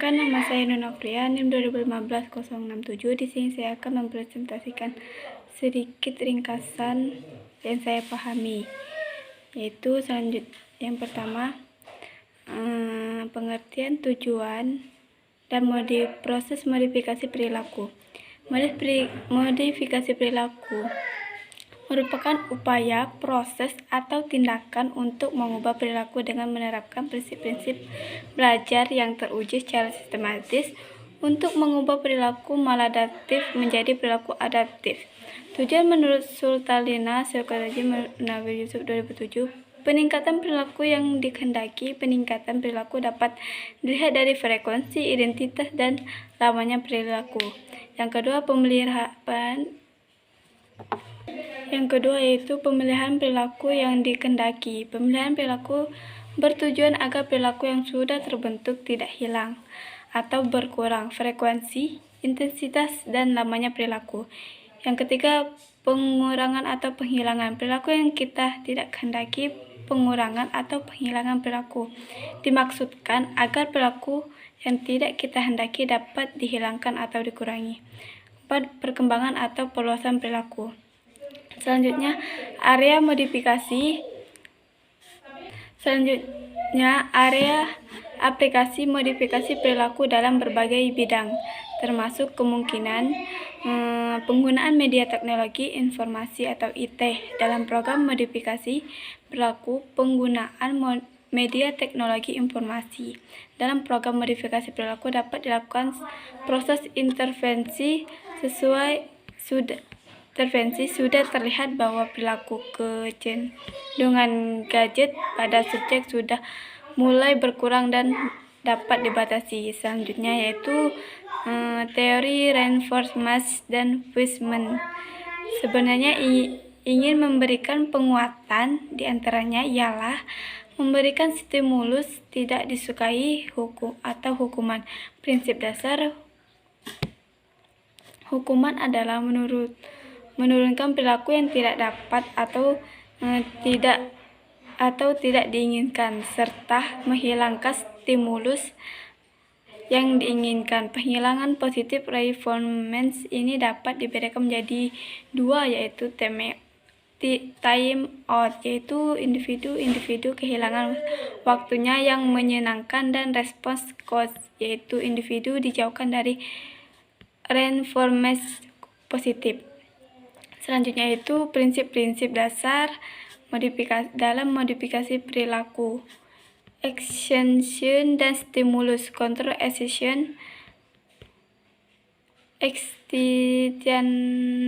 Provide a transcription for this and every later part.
Perkenalkan, nama saya Nunafria, NIM 2015-067. Di sini saya akan mempresentasikan sedikit ringkasan yang saya pahami, yaitu yang pertama, pengertian, tujuan, dan proses modifikasi perilaku. Modifikasi perilaku merupakan upaya, proses, atau tindakan untuk mengubah perilaku dengan menerapkan prinsip-prinsip belajar yang teruji secara sistematis untuk mengubah perilaku maladaptif menjadi perilaku adaptif. Tujuan menurut Sultalina Psikologi Nabil Yusuf 2007, peningkatan perilaku yang dikehendaki. Peningkatan perilaku dapat dilihat dari frekuensi, identitas, dan lamanya perilaku. Yang kedua yaitu pemilihan perilaku yang dikehendaki. Pemilihan perilaku bertujuan agar perilaku yang sudah terbentuk tidak hilang atau berkurang frekuensi, intensitas, dan lamanya perilaku. Yang ketiga, pengurangan atau penghilangan perilaku yang kita tidak kehendaki. Pengurangan atau penghilangan perilaku dimaksudkan agar perilaku yang tidak kita hendaki dapat dihilangkan atau dikurangi. 4. Perkembangan atau perluasan perilaku. Selanjutnya, area aplikasi modifikasi perilaku dalam berbagai bidang, termasuk kemungkinan penggunaan media teknologi informasi atau IT dalam program modifikasi perilaku. Penggunaan media teknologi informasi dalam program modifikasi perilaku dapat dilakukan proses intervensi sudah terlihat bahwa perilaku kecenderungan gadget pada subjek sudah mulai berkurang dan dapat dibatasi. Selanjutnya yaitu teori reinforcement dan punishment. Sebenarnya ingin memberikan penguatan, diantaranya ialah memberikan stimulus tidak disukai atau hukuman. Prinsip dasar hukuman adalah menurunkan perilaku yang tidak dapat atau tidak diinginkan, serta menghilangkan stimulus yang diinginkan. Penghilangan positif reinforcement ini dapat dibedakan menjadi dua, yaitu time out, yaitu individu kehilangan waktunya yang menyenangkan, dan response cost, yaitu individu dijauhkan dari reinforcement positif. Selanjutnya itu prinsip-prinsip dasar dalam modifikasi perilaku. Extension dan stimulus. Kontrol extension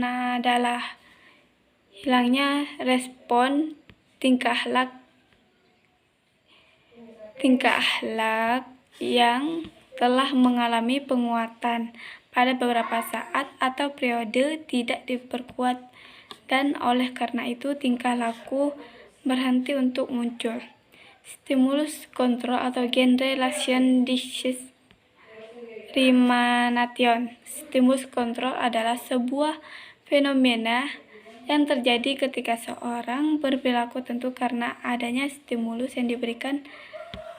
adalah hilangnya respon tingkah laku yang telah mengalami penguatan pada beberapa saat atau periode tidak diperkuat, dan oleh karena itu tingkah laku berhenti untuk muncul. Stimulus kontrol atau gain relation discrimination. Stimulus kontrol adalah sebuah fenomena yang terjadi ketika seorang berperilaku tentu karena adanya stimulus yang diberikan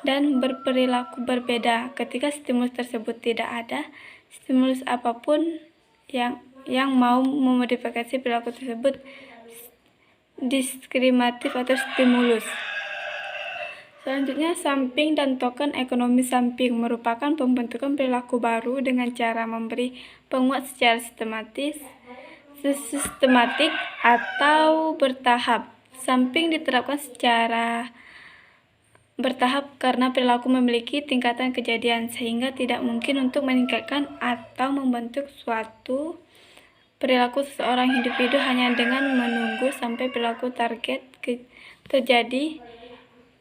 dan berperilaku berbeda ketika stimulus tersebut tidak ada. Stimulus apapun yang mau memodifikasi perilaku tersebut diskriminatif atau stimulus. Selanjutnya, samping dan token ekonomi. Samping merupakan pembentukan perilaku baru dengan cara memberi penguat secara sistematik atau bertahap. Samping diterapkan secara bertahap karena perilaku memiliki tingkatan kejadian, sehingga tidak mungkin untuk meningkatkan atau membentuk suatu perilaku seseorang individu hanya dengan menunggu sampai perilaku target terjadi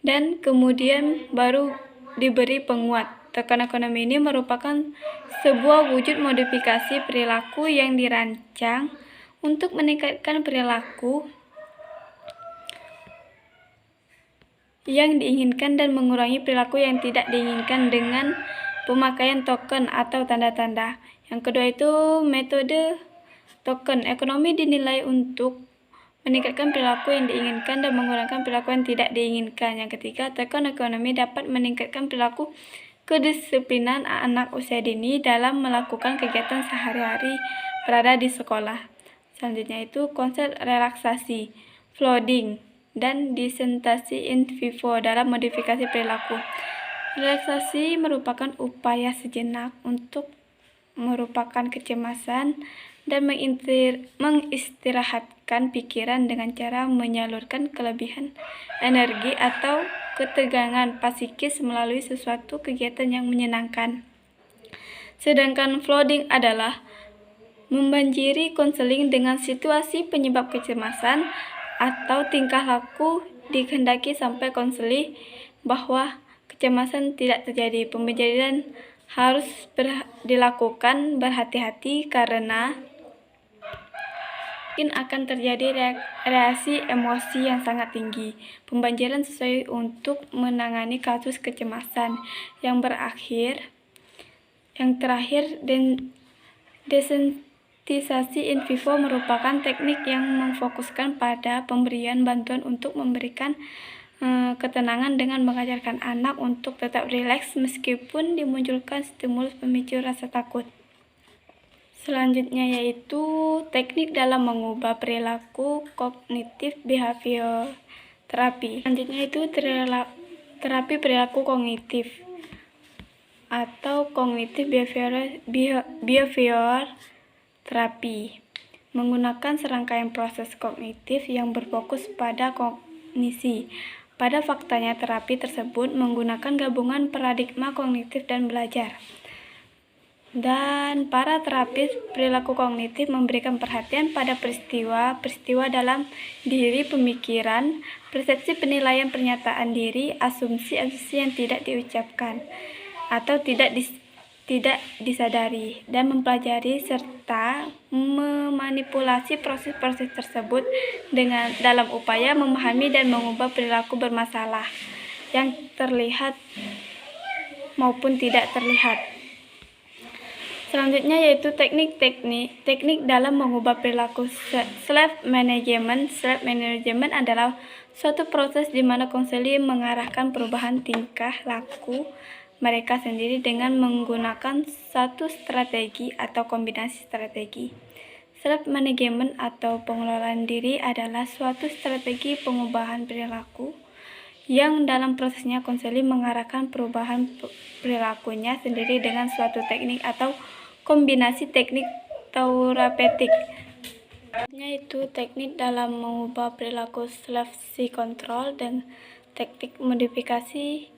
dan kemudian baru diberi penguat. Token ekonomi ini merupakan sebuah wujud modifikasi perilaku yang dirancang untuk meningkatkan perilaku yang diinginkan dan mengurangi perilaku yang tidak diinginkan dengan pemakaian token atau tanda-tanda. Yang kedua itu metode token ekonomi dinilai untuk meningkatkan perilaku yang diinginkan dan mengurangi perilaku yang tidak diinginkan. Yang ketiga, token ekonomi dapat meningkatkan perilaku kedisiplinan anak usia dini dalam melakukan kegiatan sehari-hari berada di sekolah. Selanjutnya itu konsep relaksasi, flooding, dan disentasi in vivo dalam modifikasi perilaku. Relaksasi merupakan upaya sejenak untuk merupakan kecemasan dan mengistirahatkan pikiran dengan cara menyalurkan kelebihan energi atau ketegangan psikis melalui sesuatu kegiatan yang menyenangkan. Sedangkan flooding adalah membanjiri konseling dengan situasi penyebab kecemasan atau tingkah laku dikehendaki sampai konseling bahwa kecemasan tidak terjadi. Pembelajaran harus dilakukan berhati-hati karena mungkin akan terjadi reaksi emosi yang sangat tinggi. Pembelajaran sesuai untuk menangani kasus kecemasan. Yang terakhir, desensitisasi in vivo merupakan teknik yang memfokuskan pada pemberian bantuan untuk memberikan ketenangan dengan mengajarkan anak untuk tetap rileks meskipun dimunculkan stimulus pemicu rasa takut. Selanjutnya yaitu teknik dalam mengubah perilaku kognitif behavior terapi. Selanjutnya itu terapi perilaku kognitif atau kognitif behavior terapi menggunakan serangkaian proses kognitif yang berfokus pada kognisi. Pada faktanya terapi tersebut menggunakan gabungan paradigma kognitif dan belajar. Dan para terapis perilaku kognitif memberikan perhatian pada peristiwa dalam diri, pemikiran, persepsi, penilaian, pernyataan diri, asumsi yang tidak diucapkan atau tidak disadari, dan mempelajari serta memanipulasi proses-proses tersebut dalam upaya memahami dan mengubah perilaku bermasalah yang terlihat maupun tidak terlihat. Selanjutnya yaitu teknik dalam mengubah perilaku self-management. Self-management adalah suatu proses di mana konselor mengarahkan perubahan tingkah laku mereka sendiri dengan menggunakan satu strategi atau kombinasi strategi. Self-management atau pengelolaan diri adalah suatu strategi pengubahan perilaku yang dalam prosesnya konselor mengarahkan perubahan perilakunya sendiri dengan suatu teknik atau kombinasi teknik terapeutik, yaitu teknik dalam mengubah perilaku self-control dan teknik modifikasi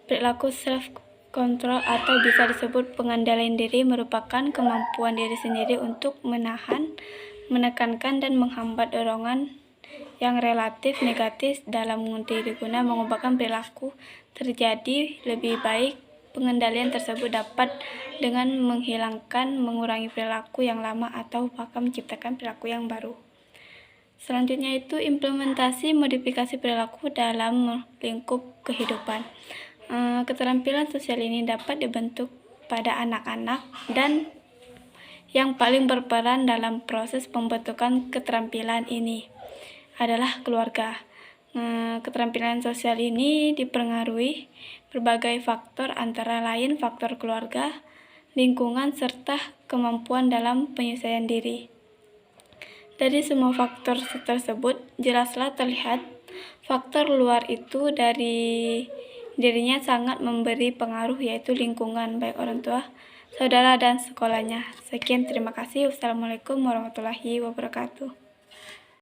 perilaku self-control atau bisa disebut pengendalian diri merupakan kemampuan diri sendiri untuk menahan, menekankan, dan menghambat dorongan yang relatif negatif dalam diri guna mengubahkan perilaku terjadi lebih baik. Pengendalian tersebut dapat dengan mengurangi perilaku yang lama atau bahkan menciptakan perilaku yang baru. Selanjutnya itu implementasi modifikasi perilaku dalam lingkup kehidupan. Keterampilan sosial ini dapat dibentuk pada anak-anak dan yang paling berperan dalam proses pembentukan keterampilan ini adalah keluarga. Keterampilan sosial ini dipengaruhi berbagai faktor antara lain faktor keluarga, lingkungan, serta kemampuan dalam penyesuaian diri. Dari semua faktor tersebut jelaslah terlihat faktor luar itu dari dirinya sangat memberi pengaruh, yaitu lingkungan baik orang tua, saudara, dan sekolahnya. Sekian, terima kasih. Wassalamualaikum warahmatullahi wabarakatuh.